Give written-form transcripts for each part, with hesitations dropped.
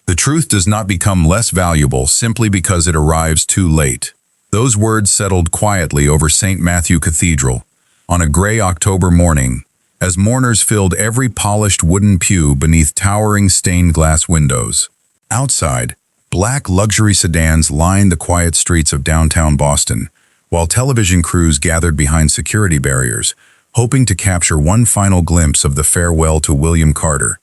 The truth does not become less valuable simply because it arrives too late. Those words settled quietly over St. Matthew Cathedral on a gray October morning, as mourners filled every polished wooden pew beneath towering stained glass windows. Outside, black luxury sedans lined the quiet streets of downtown Boston, while television crews gathered behind security barriers, hoping to capture one final glimpse of the farewell to William Carter,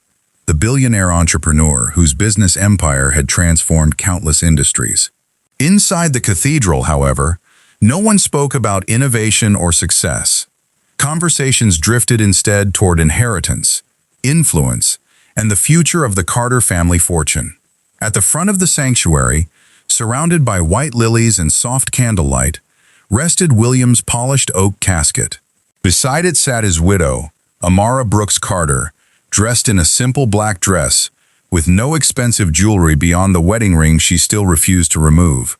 the billionaire entrepreneur whose business empire had transformed countless industries. Inside the cathedral, however, no one spoke about innovation or success. Conversations drifted instead toward inheritance, influence, and the future of the Carter family fortune. At the front of the sanctuary, surrounded by white lilies and soft candlelight, rested William's polished oak casket. Beside it sat his widow, Amara Brooks Carter, dressed in a simple black dress, with no expensive jewelry beyond the wedding ring she still refused to remove.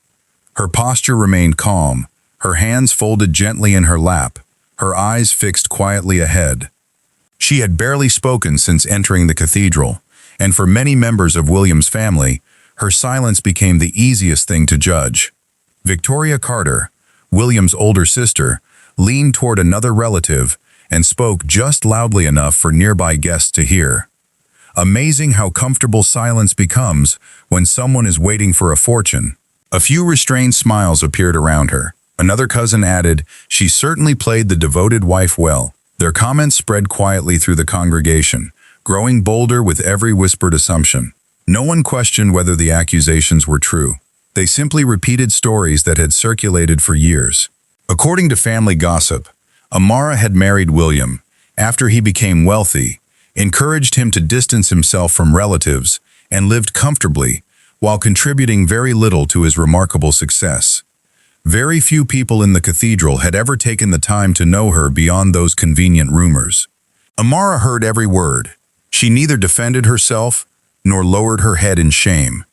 Her posture remained calm, her hands folded gently in her lap, her eyes fixed quietly ahead. She had barely spoken since entering the cathedral, and for many members of William's family, her silence became the easiest thing to judge. Victoria Carter, William's older sister, leaned toward another relative and spoke just loudly enough for nearby guests to hear. Amazing how comfortable silence becomes when someone is waiting for a fortune. A few restrained smiles appeared around her. Another cousin added, "She certainly played the devoted wife well." Their comments spread quietly through the congregation, growing bolder with every whispered assumption. No one questioned whether the accusations were true. They simply repeated stories that had circulated for years. According to family gossip, Amara had married William after he became wealthy, encouraged him to distance himself from relatives, and lived comfortably while contributing very little to his remarkable success. Very few people in the cathedral had ever taken the time to know her beyond those convenient rumors. Amara heard every word. She neither defended herself nor lowered her head in shame.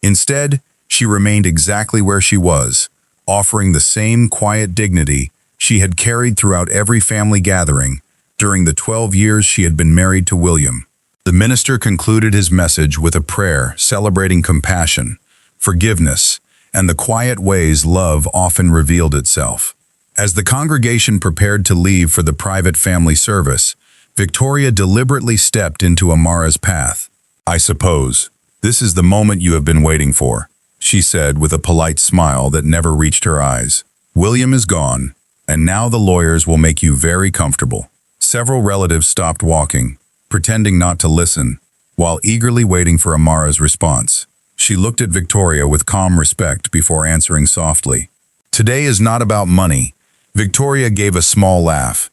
Instead, she remained exactly where she was, offering the same quiet dignity she had carried throughout every family gathering during the 12 years she had been married to William. The minister concluded his message with a prayer celebrating compassion, forgiveness, and the quiet ways love often revealed itself. As the congregation prepared to leave for the private family service, Victoria deliberately stepped into Amara's path. "I suppose this is the moment you have been waiting for," she said with a polite smile that never reached her eyes. "William is gone, and now the lawyers will make you very comfortable." Several relatives stopped walking, pretending not to listen, while eagerly waiting for Amara's response. She looked at Victoria with calm respect before answering softly. "Today is not about money." Victoria gave a small laugh.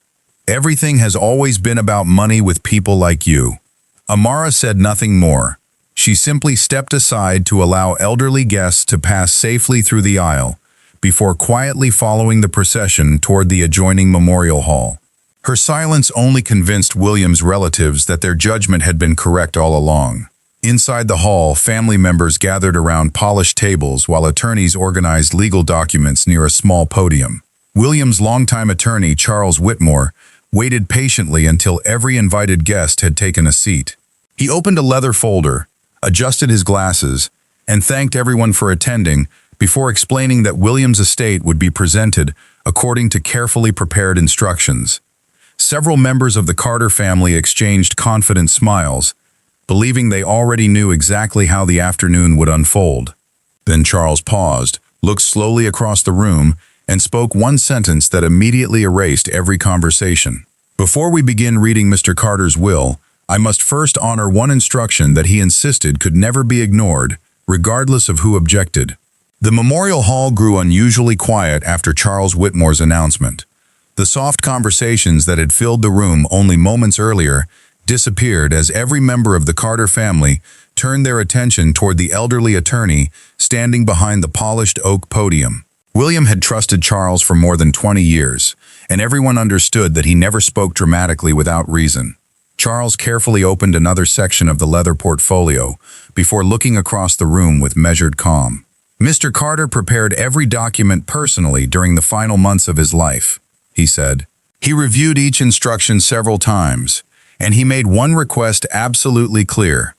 "Everything has always been about money with people like you." Amara said nothing more. She simply stepped aside to allow elderly guests to pass safely through the aisle, before quietly following the procession toward the adjoining memorial hall. Her silence only convinced William's relatives that their judgment had been correct all along. Inside the hall, family members gathered around polished tables while attorneys organized legal documents near a small podium. William's longtime attorney, Charles Whitmore, waited patiently until every invited guest had taken a seat. He opened a leather folder, adjusted his glasses, and thanked everyone for attending before explaining that William's estate would be presented according to carefully prepared instructions. Several members of the Carter family exchanged confident smiles, believing they already knew exactly how the afternoon would unfold. Then Charles paused, looked slowly across the room, and spoke one sentence that immediately erased every conversation. "Before we begin reading Mr. Carter's will, I must first honor one instruction that he insisted could never be ignored, regardless of who objected." The memorial hall grew unusually quiet after Charles Whitmore's announcement. The soft conversations that had filled the room only moments earlier disappeared as every member of the Carter family turned their attention toward the elderly attorney standing behind the polished oak podium. William had trusted Charles for more than 20 years, and everyone understood that he never spoke dramatically without reason. Charles carefully opened another section of the leather portfolio before looking across the room with measured calm. "Mr. Carter prepared every document personally during the final months of his life," he said. "He reviewed each instruction several times, and he made one request absolutely clear: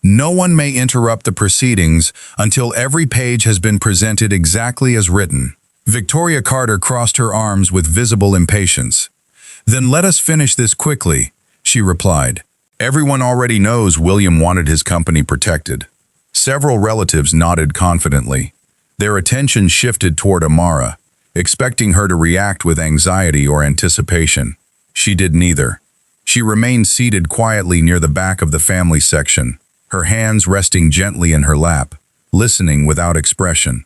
No one may interrupt the proceedings until every page has been presented exactly as written. Victoria Carter crossed her arms with visible impatience. "Then let us finish this quickly," she replied. Everyone already knows William wanted his company protected. Several relatives nodded confidently. Their attention shifted toward Amara, expecting her to react with anxiety or anticipation. She did neither. She remained seated quietly near the back of the family section, her hands resting gently in her lap, listening without expression.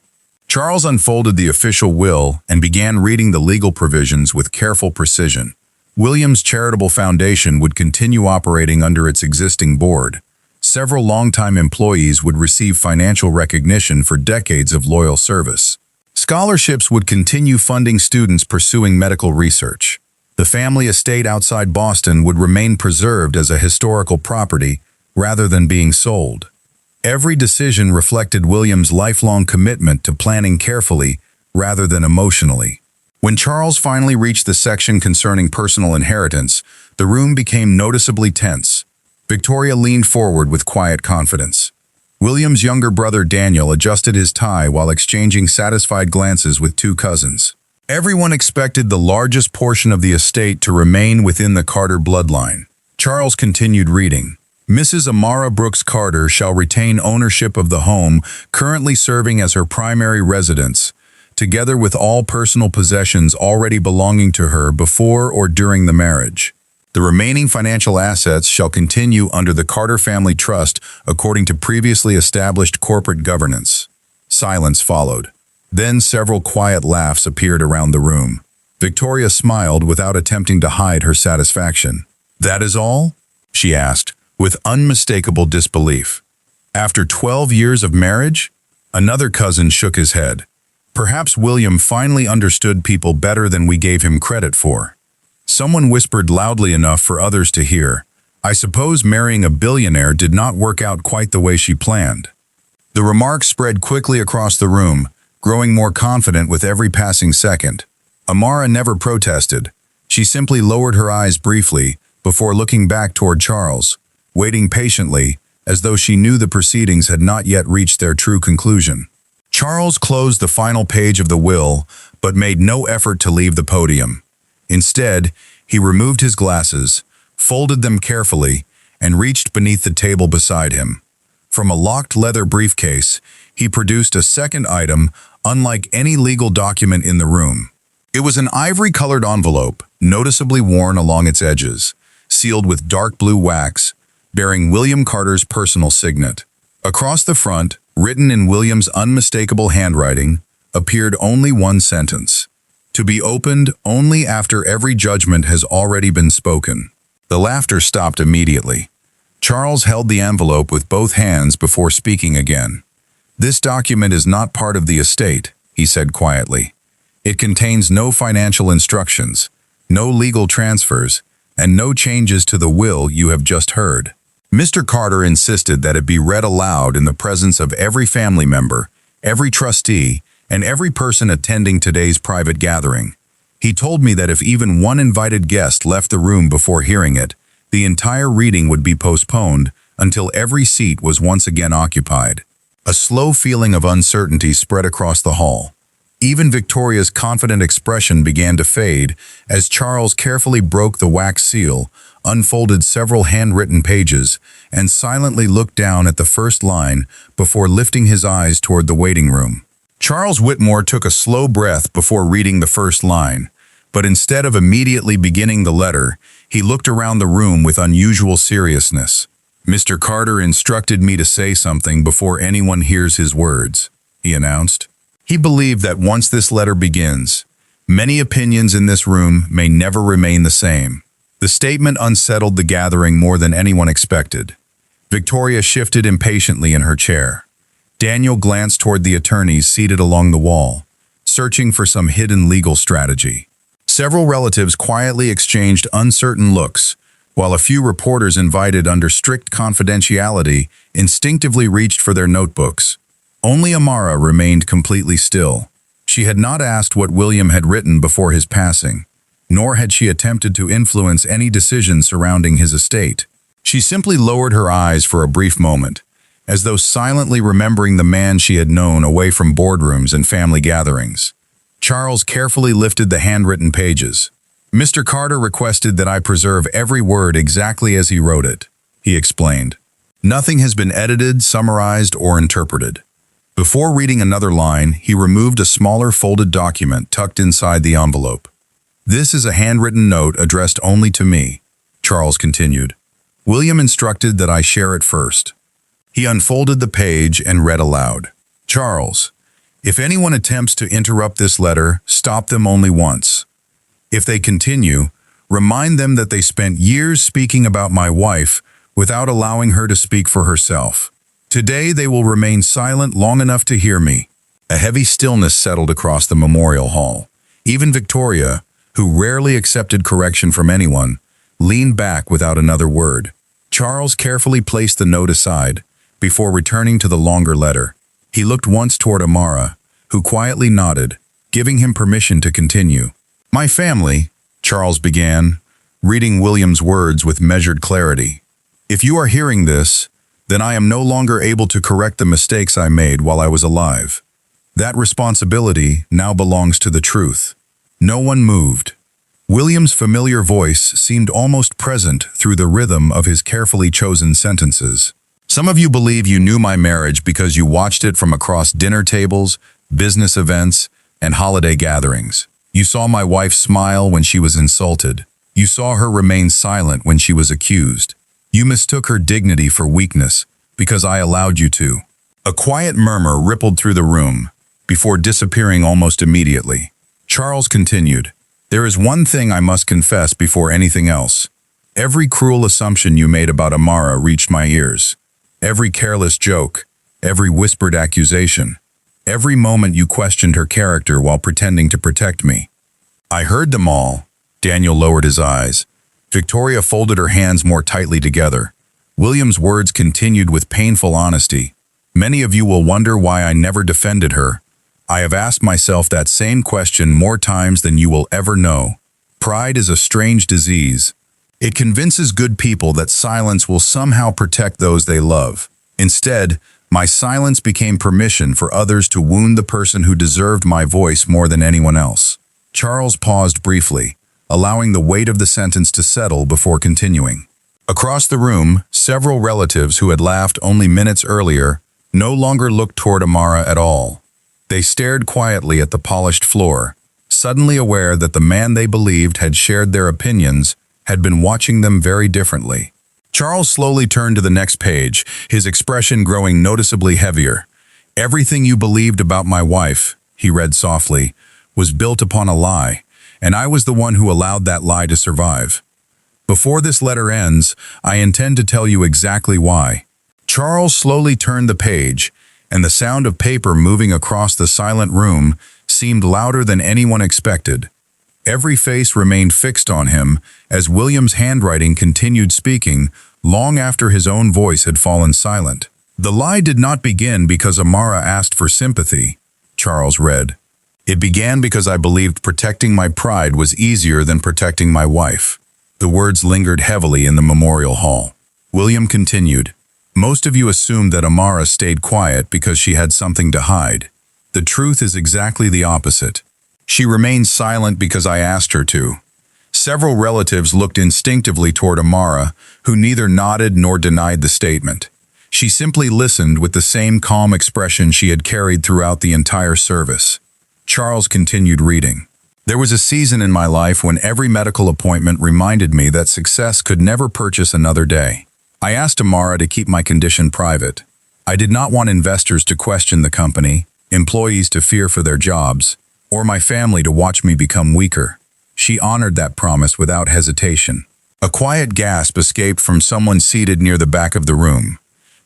Charles unfolded the official will and began reading the legal provisions with careful precision. William's charitable foundation would continue operating under its existing board. Several longtime employees would receive financial recognition for decades of loyal service. Scholarships would continue funding students pursuing medical research. The family estate outside Boston would remain preserved as a historical property rather than being sold. Every decision reflected William's lifelong commitment to planning carefully rather than emotionally. When Charles finally reached the section concerning personal inheritance, the room became noticeably tense. Victoria leaned forward with quiet confidence. William's younger brother Daniel adjusted his tie while exchanging satisfied glances with two cousins. Everyone expected the largest portion of the estate to remain within the Carter bloodline. Charles continued reading. Mrs. Amara Brooks Carter shall retain ownership of the home currently serving as her primary residence, together with all personal possessions already belonging to her before or during the marriage. The remaining financial assets shall continue under the Carter Family Trust according to previously established corporate governance. Silence followed. Then several quiet laughs appeared around the room. Victoria smiled without attempting to hide her satisfaction. "That is all?" she asked, with unmistakable disbelief. "After 12 years of marriage?" Another cousin shook his head. "Perhaps William finally understood people better than we gave him credit for." Someone whispered loudly enough for others to hear, "I suppose marrying a billionaire did not work out quite the way she planned." The remark spread quickly across the room, growing more confident with every passing second. Amara never protested. She simply lowered her eyes briefly before looking back toward Charles, waiting patiently as though she knew the proceedings had not yet reached their true conclusion. Charles closed the final page of the will, but made no effort to leave the podium. Instead, he removed his glasses, folded them carefully, and reached beneath the table beside him. From a locked leather briefcase, he produced a second item unlike any legal document in the room. It was an ivory-colored envelope, noticeably worn along its edges, sealed with dark blue wax, bearing William Carter's personal signet. Across the front, written in William's unmistakable handwriting, appeared only one sentence: "To be opened only after every judgment has already been spoken." The laughter stopped immediately. Charles held the envelope with both hands before speaking again. "This document is not part of the estate," he said quietly. "It contains no financial instructions, no legal transfers, and no changes to the will you have just heard." Mr. Carter insisted that it be read aloud in the presence of every family member, every trustee, and every person attending today's private gathering. He told me that if even one invited guest left the room before hearing it, the entire reading would be postponed until every seat was once again occupied. A slow feeling of uncertainty spread across the hall. Even Victoria's confident expression began to fade as Charles carefully broke the wax seal, unfolded several handwritten pages, and silently looked down at the first line before lifting his eyes toward the waiting room. Charles Whitmore took a slow breath before reading the first line, but instead of immediately beginning the letter, he looked around the room with unusual seriousness. "Mr. Carter instructed me to say something before anyone hears his words," he announced. He believed that once this letter begins, many opinions in this room may never remain the same. The statement unsettled the gathering more than anyone expected. Victoria shifted impatiently in her chair. Daniel glanced toward the attorneys seated along the wall, searching for some hidden legal strategy. Several relatives quietly exchanged uncertain looks, while a few reporters invited under strict confidentiality instinctively reached for their notebooks. Only Amara remained completely still. She had not asked what William had written before his passing, nor had she attempted to influence any decision surrounding his estate. She simply lowered her eyes for a brief moment, as though silently remembering the man she had known away from boardrooms and family gatherings. Charles carefully lifted the handwritten pages. "Mr. Carter requested that I preserve every word exactly as he wrote it," he explained. "Nothing has been edited, summarized, or interpreted." Before reading another line, he removed a smaller folded document tucked inside the envelope. "This is a handwritten note addressed only to me," Charles continued. "William instructed that I share it first." He unfolded the page and read aloud. "Charles, if anyone attempts to interrupt this letter, stop them only once. If they continue, remind them that they spent years speaking about my wife without allowing her to speak for herself. Today they will remain silent long enough to hear me." A heavy stillness settled across the memorial hall. Even Victoria, who rarely accepted correction from anyone, leaned back without another word. Charles carefully placed the note aside before returning to the longer letter. He looked once toward Amara, who quietly nodded, giving him permission to continue. "My family," Charles began, reading William's words with measured clarity. "If you are hearing this, then I am no longer able to correct the mistakes I made while I was alive. That responsibility now belongs to the truth." No one moved. William's familiar voice seemed almost present through the rhythm of his carefully chosen sentences. "Some of you believe you knew my marriage because you watched it from across dinner tables, business events, and holiday gatherings. You saw my wife smile when she was insulted. You saw her remain silent when she was accused. You mistook her dignity for weakness because I allowed you to." A quiet murmur rippled through the room before disappearing almost immediately. Charles continued, "There is one thing I must confess before anything else. Every cruel assumption you made about Amara reached my ears. Every careless joke, every whispered accusation, every moment you questioned her character while pretending to protect me. I heard them all." Daniel lowered his eyes. Victoria folded her hands more tightly together. William's words continued with painful honesty. "Many of you will wonder why I never defended her. I have asked myself that same question more times than you will ever know. Pride is a strange disease. It convinces good people that silence will somehow protect those they love. Instead, my silence became permission for others to wound the person who deserved my voice more than anyone else." Charles paused briefly, allowing the weight of the sentence to settle before continuing. Across the room, several relatives who had laughed only minutes earlier no longer looked toward Amara at all. They stared quietly at the polished floor, suddenly aware that the man they believed had shared their opinions had been watching them very differently. Charles slowly turned to the next page, his expression growing noticeably heavier. "Everything you believed about my wife," he read softly, "was built upon a lie, and I was the one who allowed that lie to survive. Before this letter ends, I intend to tell you exactly why." Charles slowly turned the page, and the sound of paper moving across the silent room seemed louder than anyone expected. Every face remained fixed on him as William's handwriting continued speaking long after his own voice had fallen silent. "The lie did not begin because Amara asked for sympathy," Charles read. "It began because I believed protecting my pride was easier than protecting my wife." The words lingered heavily in the memorial hall. William continued, "Most of you assumed that Amara stayed quiet because she had something to hide. The truth is exactly the opposite. She remained silent because I asked her to." Several relatives looked instinctively toward Amara, who neither nodded nor denied the statement. She simply listened with the same calm expression she had carried throughout the entire service. Charles continued reading. "There was a season in my life when every medical appointment reminded me that success could never purchase another day. I asked Amara to keep my condition private. I did not want investors to question the company, employees to fear for their jobs, or my family to watch me become weaker. She honored that promise without hesitation." A quiet gasp escaped from someone seated near the back of the room.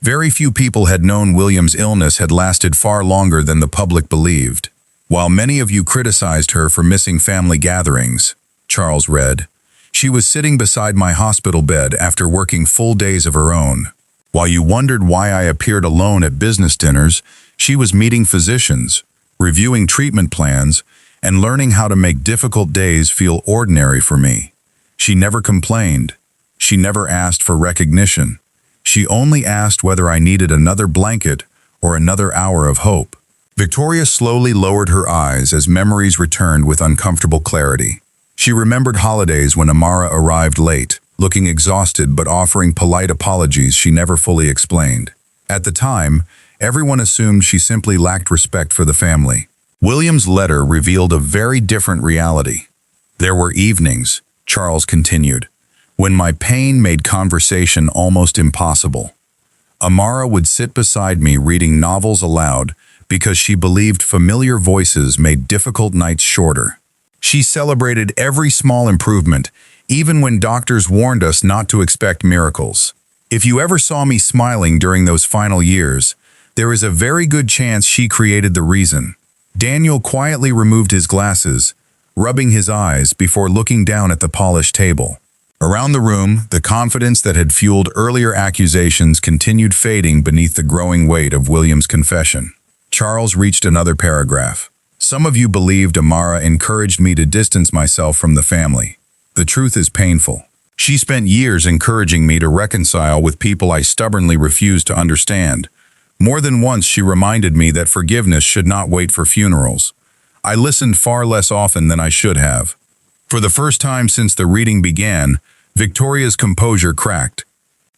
Very few people had known William's illness had lasted far longer than the public believed. "While many of you criticized her for missing family gatherings," Charles read, "she was sitting beside my hospital bed after working full days of her own. While you wondered why I appeared alone at business dinners, she was meeting physicians, reviewing treatment plans, and learning how to make difficult days feel ordinary for me. She never complained. She never asked for recognition. She only asked whether I needed another blanket or another hour of hope. Victoria slowly lowered her eyes as memories returned with uncomfortable clarity. She remembered holidays when Amara arrived late, looking exhausted but offering polite apologies she never fully explained. At the time, everyone assumed she simply lacked respect for the family. William's letter revealed a very different reality. There were evenings, Charles continued, when my pain made conversation almost impossible. Amara would sit beside me reading novels aloud because she believed familiar voices made difficult nights shorter. She celebrated every small improvement, even when doctors warned us not to expect miracles. If you ever saw me smiling during those final years, there is a very good chance she created the reason. Daniel quietly removed his glasses, rubbing his eyes before looking down at the polished table. Around the room, the confidence that had fueled earlier accusations continued fading beneath the growing weight of William's confession. Charles reached another paragraph. Some of you believed Amara encouraged me to distance myself from the family. The truth is painful. She spent years encouraging me to reconcile with people I stubbornly refused to understand. More than once she reminded me that forgiveness should not wait for funerals. I listened far less often than I should have. For the first time since the reading began, Victoria's composure cracked.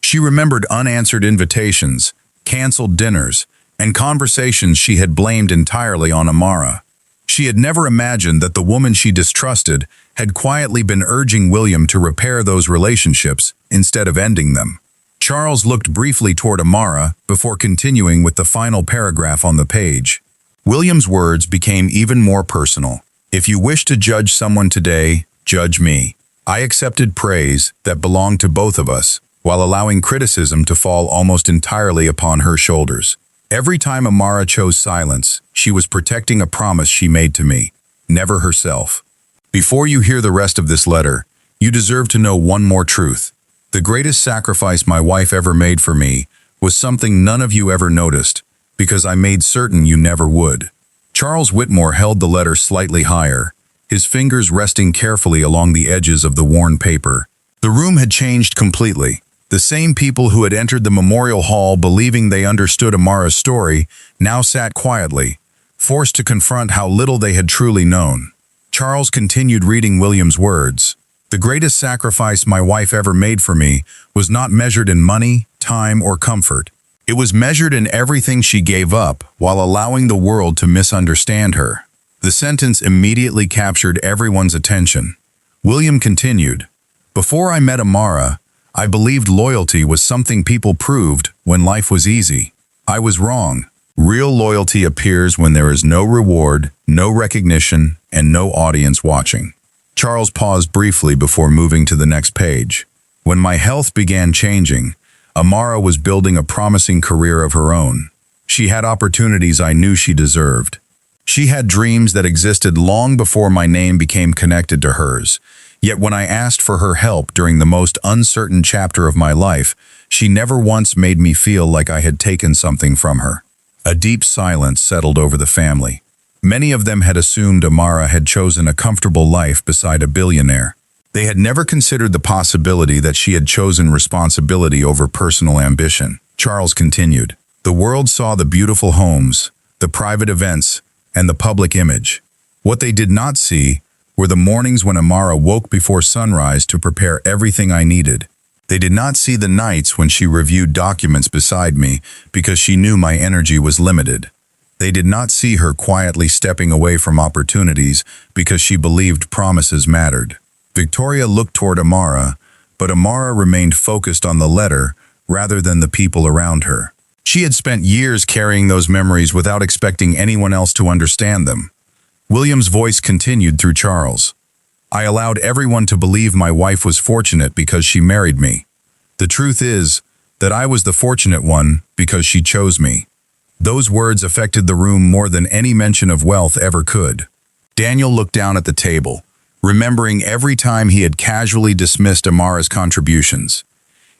She remembered unanswered invitations, canceled dinners, and conversations she had blamed entirely on Amara. She had never imagined that the woman she distrusted had quietly been urging William to repair those relationships instead of ending them. Charles looked briefly toward Amara before continuing with the final paragraph on the page. William's words became even more personal. If you wish to judge someone today, judge me. I accepted praise that belonged to both of us, while allowing criticism to fall almost entirely upon her shoulders. Every time Amara chose silence, she was protecting a promise she made to me, never herself. Before you hear the rest of this letter, you deserve to know one more truth. The greatest sacrifice my wife ever made for me was something none of you ever noticed, because I made certain you never would. Charles Whitmore held the letter slightly higher, his fingers resting carefully along the edges of the worn paper. The room had changed completely. The same people who had entered the memorial hall believing they understood Amara's story now sat quietly, forced to confront how little they had truly known. Charles continued reading William's words. The greatest sacrifice my wife ever made for me was not measured in money, time, or comfort. It was measured in everything she gave up while allowing the world to misunderstand her. The sentence immediately captured everyone's attention. William continued, Before I met Amara, I believed loyalty was something people proved when life was easy. I was wrong. Real loyalty appears when there is no reward, no recognition, and no audience watching. Charles paused briefly before moving to the next page. When my health began changing, Amara was building a promising career of her own. She had opportunities I knew she deserved. She had dreams that existed long before my name became connected to hers. Yet when I asked for her help during the most uncertain chapter of my life, she never once made me feel like I had taken something from her. A deep silence settled over the family. Many of them had assumed Amara had chosen a comfortable life beside a billionaire. They had never considered the possibility that she had chosen responsibility over personal ambition. Charles continued, The world saw the beautiful homes, the private events, and the public image. What they did not see were the mornings when Amara woke before sunrise to prepare everything I needed. They did not see the nights when she reviewed documents beside me because she knew my energy was limited. They did not see her quietly stepping away from opportunities because she believed promises mattered. Victoria looked toward Amara, but Amara remained focused on the letter rather than the people around her. She had spent years carrying those memories without expecting anyone else to understand them. William's voice continued through Charles. I allowed everyone to believe my wife was fortunate because she married me. The truth is that I was the fortunate one because she chose me. Those words affected the room more than any mention of wealth ever could. Daniel looked down at the table, remembering every time he had casually dismissed Amara's contributions.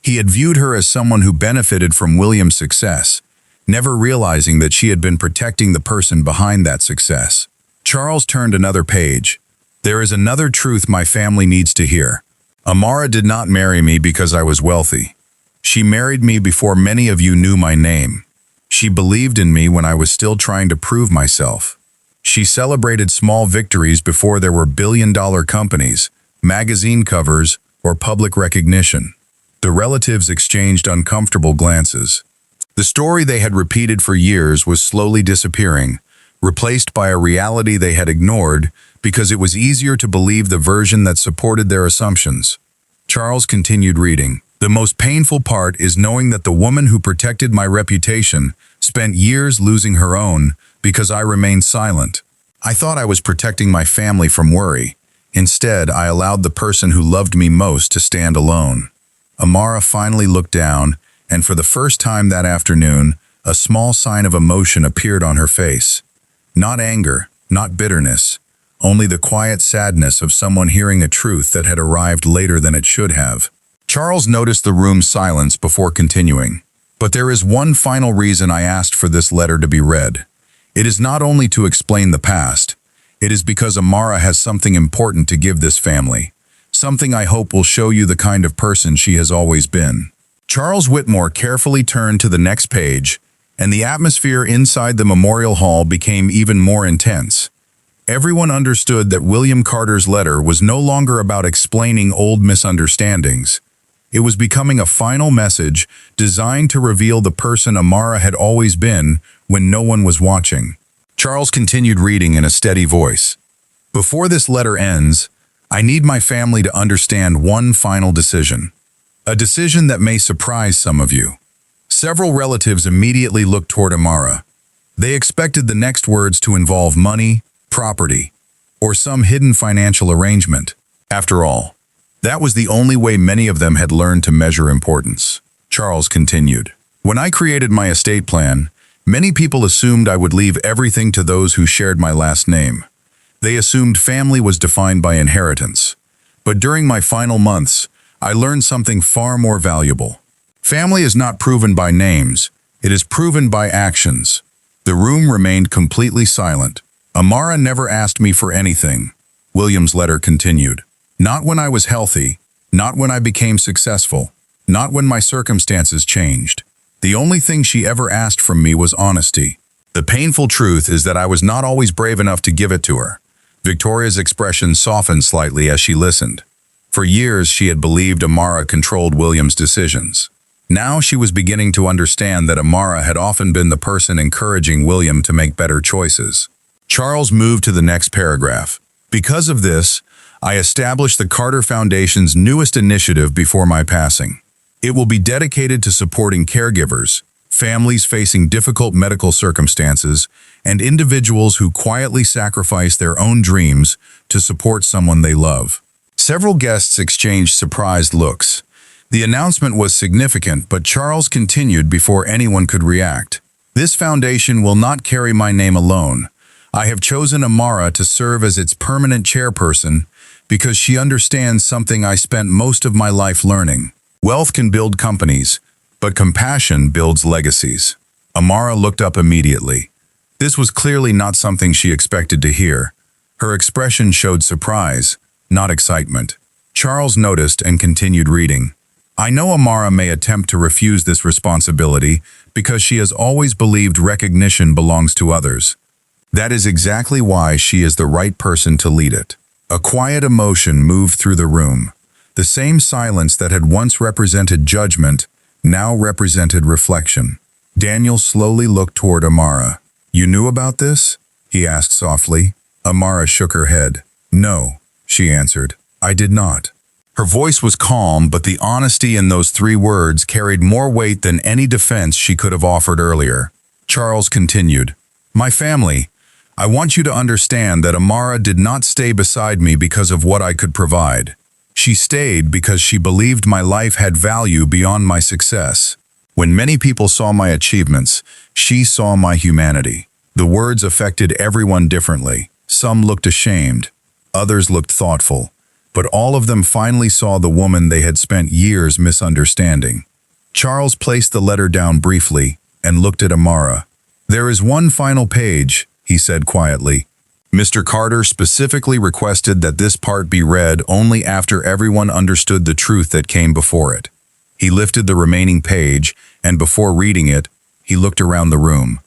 He had viewed her as someone who benefited from William's success, never realizing that she had been protecting the person behind that success. Charles turned another page. There is another truth my family needs to hear. Amara did not marry me because I was wealthy. She married me before many of you knew my name. She believed in me when I was still trying to prove myself. She celebrated small victories before there were billion-dollar companies, magazine covers, or public recognition. The relatives exchanged uncomfortable glances. The story they had repeated for years was slowly disappearing, replaced by a reality they had ignored because it was easier to believe the version that supported their assumptions. Charles continued reading. The most painful part is knowing that the woman who protected my reputation spent years losing her own because I remained silent. I thought I was protecting my family from worry. Instead, I allowed the person who loved me most to stand alone. Amara finally looked down, and for the first time that afternoon, a small sign of emotion appeared on her face. Not anger, not bitterness, only the quiet sadness of someone hearing a truth that had arrived later than it should have. Charles noticed the room's silence before continuing. But there is one final reason I asked for this letter to be read. It is not only to explain the past. It is because Amara has something important to give this family. Something I hope will show you the kind of person she has always been. Charles Whitmore carefully turned to the next page, and the atmosphere inside the memorial hall became even more intense. Everyone understood that William Carter's letter was no longer about explaining old misunderstandings. It was becoming a final message designed to reveal the person Amara had always been when no one was watching. Charles continued reading in a steady voice. Before this letter ends, I need my family to understand one final decision. A decision that may surprise some of you. Several relatives immediately looked toward Amara. They expected the next words to involve money, property, or some hidden financial arrangement. After all, that was the only way many of them had learned to measure importance. Charles continued. When I created my estate plan, many people assumed I would leave everything to those who shared my last name. They assumed family was defined by inheritance. But during my final months, I learned something far more valuable. Family is not proven by names, it is proven by actions. The room remained completely silent. Amara never asked me for anything. William's letter continued. Not when I was healthy, not when I became successful, not when my circumstances changed. The only thing she ever asked from me was honesty. The painful truth is that I was not always brave enough to give it to her. Victoria's expression softened slightly as she listened. For years, she had believed Amara controlled William's decisions. Now she was beginning to understand that Amara had often been the person encouraging William to make better choices. Charles moved to the next paragraph. Because of this, I established the Carter Foundation's newest initiative before my passing. It will be dedicated to supporting caregivers, families facing difficult medical circumstances, and individuals who quietly sacrifice their own dreams to support someone they love. Several guests exchanged surprised looks. The announcement was significant, but Charles continued before anyone could react. This foundation will not carry my name alone. I have chosen Amara to serve as its permanent chairperson because she understands something I spent most of my life learning. Wealth can build companies, but compassion builds legacies. Amara looked up immediately. This was clearly not something she expected to hear. Her expression showed surprise, not excitement. Charles noticed and continued reading. I know Amara may attempt to refuse this responsibility because she has always believed recognition belongs to others. That is exactly why she is the right person to lead it. A quiet emotion moved through the room. The same silence that had once represented judgment now represented reflection. Daniel slowly looked toward Amara. You knew about this? He asked softly. Amara shook her head. No, she answered. I did not. Her voice was calm, but the honesty in those 3 words carried more weight than any defense she could have offered earlier. Charles continued. My family, I want you to understand that Amara did not stay beside me because of what I could provide. She stayed because she believed my life had value beyond my success. When many people saw my achievements, she saw my humanity. The words affected everyone differently. Some looked ashamed, others looked thoughtful, but all of them finally saw the woman they had spent years misunderstanding. Charles placed the letter down briefly and looked at Amara. There is one final page, he said quietly. Mr. Carter specifically requested that this part be read only after everyone understood the truth that came before it. He lifted the remaining page, and before reading it, he looked around the room.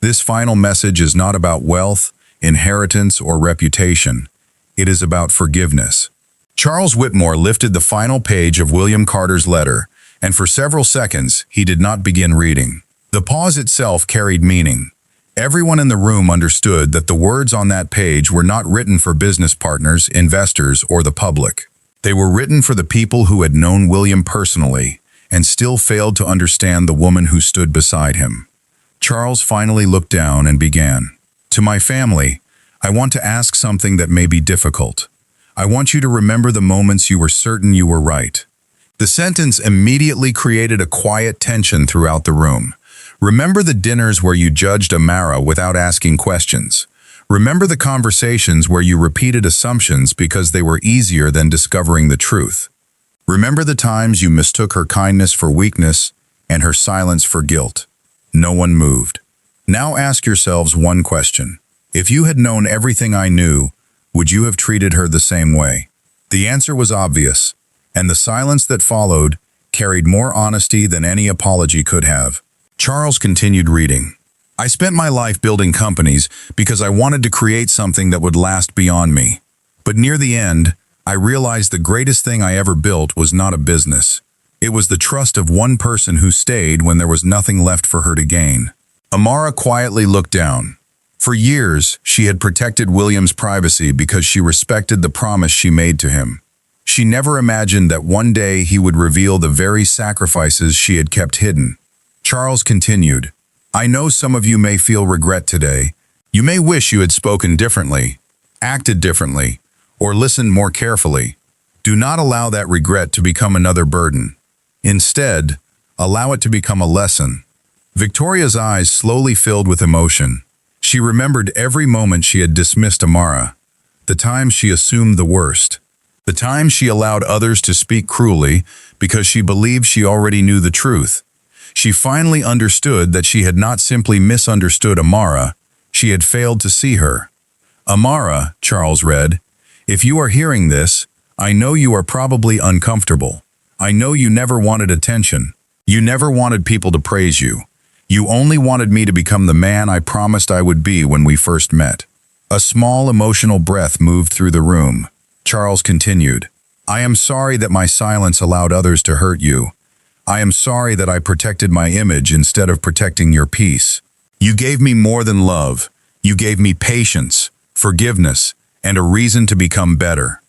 This final message is not about wealth, inheritance, or reputation. It is about forgiveness. Charles Whitmore lifted the final page of William Carter's letter, and for several seconds he did not begin reading. The pause itself carried meaning. Everyone in the room understood that the words on that page were not written for business partners, investors, or the public. They were written for the people who had known William personally and still failed to understand the woman who stood beside him. Charles finally looked down and began. "To my family, I want to ask something that may be difficult. I want you to remember the moments you were certain you were right." The sentence immediately created a quiet tension throughout the room. Remember the dinners where you judged Amara without asking questions. Remember the conversations where you repeated assumptions because they were easier than discovering the truth. Remember the times you mistook her kindness for weakness and her silence for guilt. No one moved. Now ask yourselves one question. If you had known everything I knew, would you have treated her the same way? The answer was obvious, and the silence that followed carried more honesty than any apology could have. Charles continued reading. "I spent my life building companies because I wanted to create something that would last beyond me. But near the end, I realized the greatest thing I ever built was not a business. It was the trust of one person who stayed when there was nothing left for her to gain." Amara quietly looked down. For years, she had protected William's privacy because she respected the promise she made to him. She never imagined that one day he would reveal the very sacrifices she had kept hidden. Charles continued, "I know some of you may feel regret today. You may wish you had spoken differently, acted differently, or listened more carefully. Do not allow that regret to become another burden. Instead, allow it to become a lesson." Victoria's eyes slowly filled with emotion. She remembered every moment she had dismissed Amara, the times she assumed the worst, the times she allowed others to speak cruelly because she believed she already knew the truth. She finally understood that she had not simply misunderstood Amara, she had failed to see her. "Amara," Charles read, "if you are hearing this, I know you are probably uncomfortable. I know you never wanted attention. You never wanted people to praise you. You only wanted me to become the man I promised I would be when we first met." A small emotional breath moved through the room. Charles continued, "I am sorry that my silence allowed others to hurt you. I am sorry that I protected my image instead of protecting your peace. You gave me more than love. You gave me patience, forgiveness, and a reason to become better."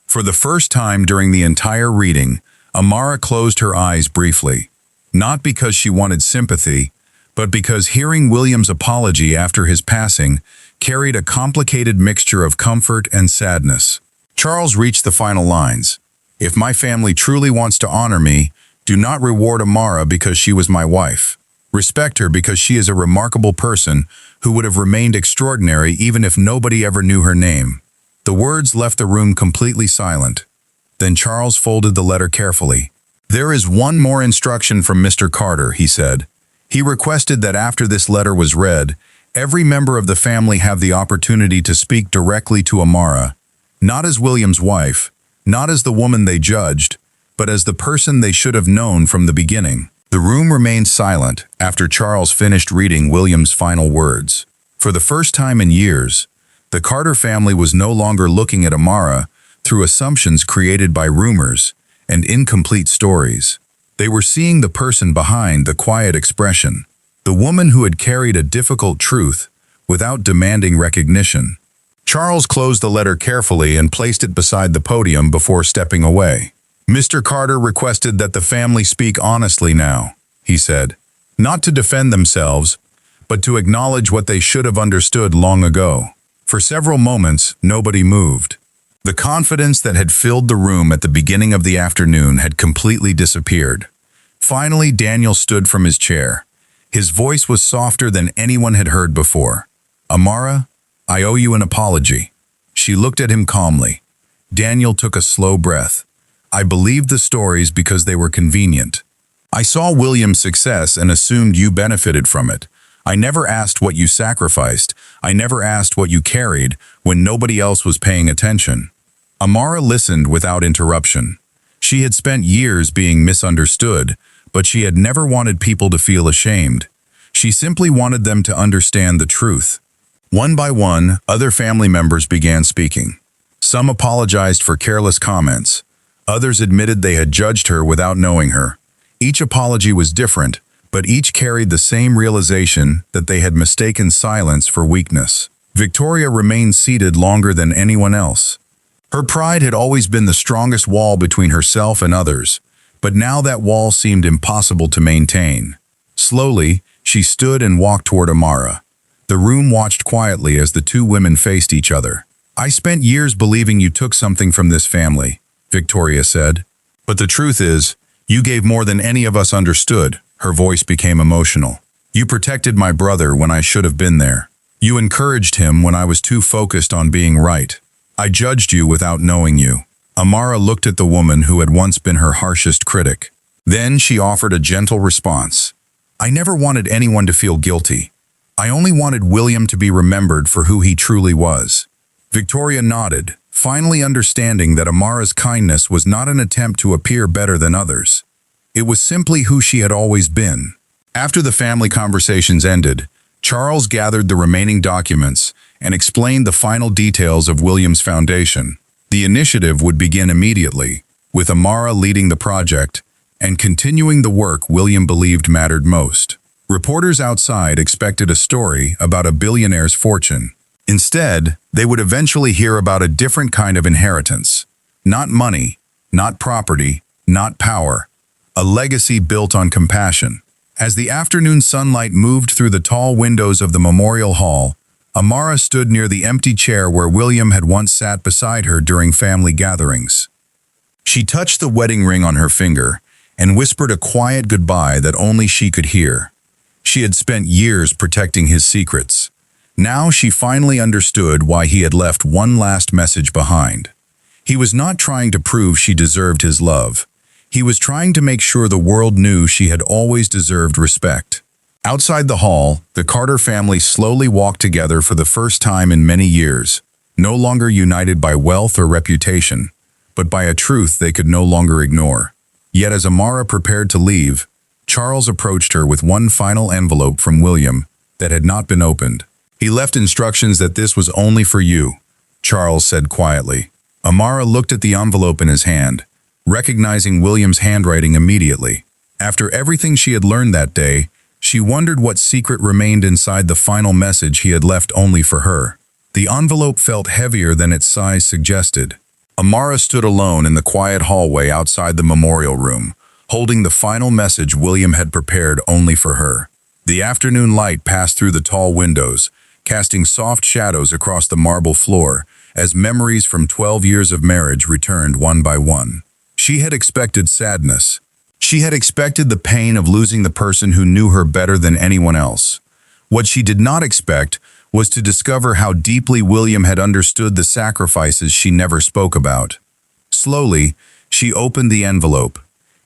For the first time during the entire reading, Amara closed her eyes briefly, not because she wanted sympathy, but because hearing William's apology after his passing carried a complicated mixture of comfort and sadness. Charles reached the final lines. "If my family truly wants to honor me, do not reward Amara because she was my wife. Respect her because she is a remarkable person who would have remained extraordinary even if nobody ever knew her name." The words left the room completely silent. Then Charles folded the letter carefully. "There is one more instruction from Mr. Carter," he said. He requested that after this letter was read, every member of the family have the opportunity to speak directly to Amara, not as William's wife, not as the woman they judged, but as the person they should have known from the beginning. The room remained silent after Charles finished reading William's final words. For the first time in years, the Carter family was no longer looking at Amara through assumptions created by rumors and incomplete stories. They were seeing the person behind the quiet expression, the woman who had carried a difficult truth without demanding recognition. Charles closed the letter carefully and placed it beside the podium before stepping away. "Mr. Carter requested that the family speak honestly now," he said, "not to defend themselves, but to acknowledge what they should have understood long ago." For several moments, nobody moved. The confidence that had filled the room at the beginning of the afternoon had completely disappeared. Finally, Daniel stood from his chair. His voice was softer than anyone had heard before. "Amara, I owe you an apology." She looked at him calmly. Daniel took a slow breath. "I believed the stories because they were convenient. I saw William's success and assumed you benefited from it. I never asked what you sacrificed. I never asked what you carried when nobody else was paying attention." Amara listened without interruption. She had spent years being misunderstood, but she had never wanted people to feel ashamed. She simply wanted them to understand the truth. One by one, other family members began speaking. Some apologized for careless comments. Others admitted they had judged her without knowing her. Each apology was different, but each carried the same realization that they had mistaken silence for weakness. Victoria remained seated longer than anyone else. Her pride had always been the strongest wall between herself and others, but now that wall seemed impossible to maintain. Slowly, she stood and walked toward Amara. The room watched quietly as the two women faced each other. "I spent years believing you took something from this family," Victoria said. "But the truth is, you gave more than any of us understood." Her voice became emotional. "You protected my brother when I should have been there. You encouraged him when I was too focused on being right. I judged you without knowing you." Amara looked at the woman who had once been her harshest critic. Then she offered a gentle response. "I never wanted anyone to feel guilty. I only wanted William to be remembered for who he truly was." Victoria nodded, finally understanding that Amara's kindness was not an attempt to appear better than others. It was simply who she had always been. After the family conversations ended, Charles gathered the remaining documents and explained the final details of William's foundation. The initiative would begin immediately, with Amara leading the project and continuing the work William believed mattered most. Reporters outside expected a story about a billionaire's fortune. Instead, they would eventually hear about a different kind of inheritance. Not money, not property, not power. A legacy built on compassion. As the afternoon sunlight moved through the tall windows of the memorial hall, Amara stood near the empty chair where William had once sat beside her during family gatherings. She touched the wedding ring on her finger and whispered a quiet goodbye that only she could hear. She had spent years protecting his secrets. Now she finally understood why he had left one last message behind. He was not trying to prove she deserved his love. He was trying to make sure the world knew she had always deserved respect. Outside the hall, the Carter family slowly walked together for the first time in many years, no longer united by wealth or reputation, but by a truth they could no longer ignore. Yet as Amara prepared to leave, Charles approached her with one final envelope from William that had not been opened. "He left instructions that this was only for you," Charles said quietly. Amara looked at the envelope in his hand, recognizing William's handwriting immediately. After everything she had learned that day, she wondered what secret remained inside the final message he had left only for her. The envelope felt heavier than its size suggested. Amara stood alone in the quiet hallway outside the memorial room, holding the final message William had prepared only for her. The afternoon light passed through the tall windows, casting soft shadows across the marble floor as memories from 12 years of marriage returned one by one. She had expected sadness. She had expected the pain of losing the person who knew her better than anyone else. What she did not expect was to discover how deeply William had understood the sacrifices she never spoke about. Slowly, she opened the envelope.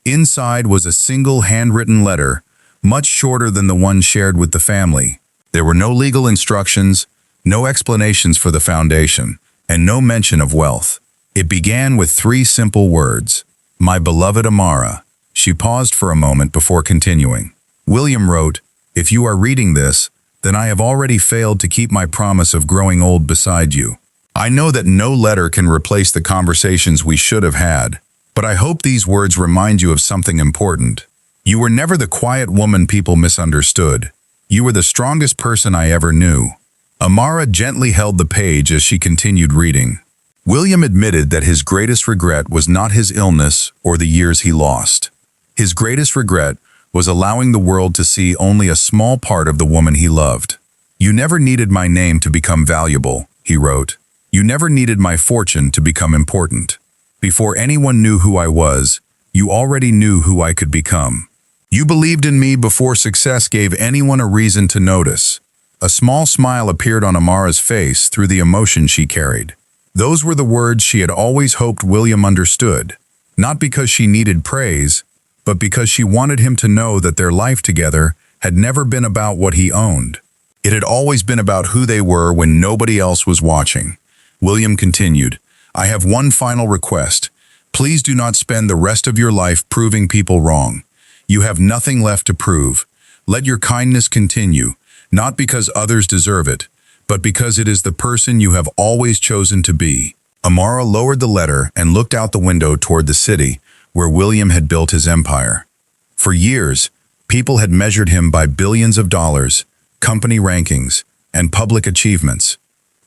Inside was a single handwritten letter, much shorter than the one shared with the family. There were no legal instructions, no explanations for the foundation, and no mention of wealth. It began with 3 simple words, "My beloved Amara." She paused for a moment before continuing. William wrote, "If you are reading this, then I have already failed to keep my promise of growing old beside you. I know that no letter can replace the conversations we should have had, but I hope these words remind you of something important. You were never the quiet woman people misunderstood. You were the strongest person I ever knew." Amara gently held the page as she continued reading. William admitted that his greatest regret was not his illness or the years he lost. His greatest regret was allowing the world to see only a small part of the woman he loved. "You never needed my name to become valuable," he wrote. "You never needed my fortune to become important. Before anyone knew who I was, you already knew who I could become. You believed in me before success gave anyone a reason to notice." A small smile appeared on Amara's face through the emotion she carried. Those were the words she had always hoped William understood, not because she needed praise, but because she wanted him to know that their life together had never been about what he owned. It had always been about who they were when nobody else was watching. William continued, "I have one final request. Please do not spend the rest of your life proving people wrong. You have nothing left to prove. Let your kindness continue, not because others deserve it, but because it is the person you have always chosen to be." Amara lowered the letter and looked out the window toward the city where William had built his empire. For years, people had measured him by billions of dollars, company rankings, and public achievements.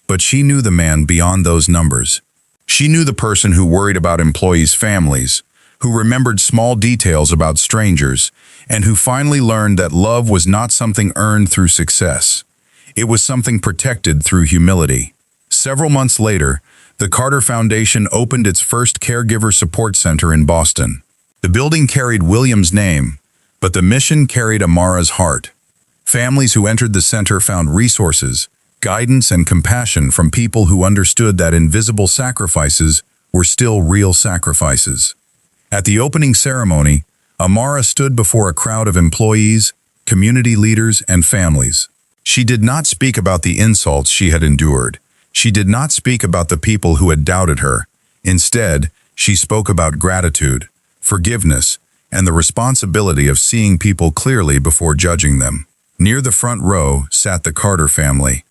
But she knew the man beyond those numbers. She knew the person who worried about employees' families, who remembered small details about strangers, and who finally learned that love was not something earned through success. It was something protected through humility. Several months later, the Carter Foundation opened its first caregiver support center in Boston. The building carried William's name, but the mission carried Amara's heart. Families who entered the center found resources, guidance, and compassion from people who understood that invisible sacrifices were still real sacrifices. At the opening ceremony, Amara stood before a crowd of employees, community leaders, and families. She did not speak about the insults she had endured. She did not speak about the people who had doubted her. Instead, she spoke about gratitude, forgiveness, and the responsibility of seeing people clearly before judging them. Near the front row sat the Carter family.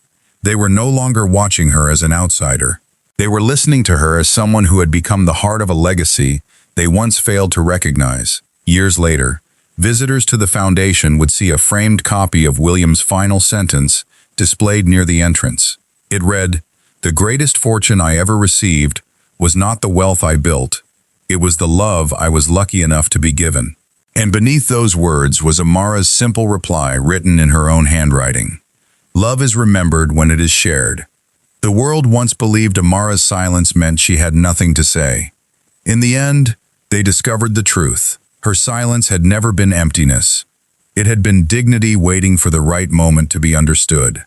They were no longer watching her as an outsider. They were listening to her as someone who had become the heart of a legacy they once failed to recognize. Years later, visitors to the foundation would see a framed copy of William's final sentence displayed near the entrance. It read, "The greatest fortune I ever received was not the wealth I built. It was the love I was lucky enough to be given." And beneath those words was Amara's simple reply written in her own handwriting. "Love is remembered when it is shared." The world once believed Amara's silence meant she had nothing to say. In the end, they discovered the truth. Her silence had never been emptiness. It had been dignity waiting for the right moment to be understood.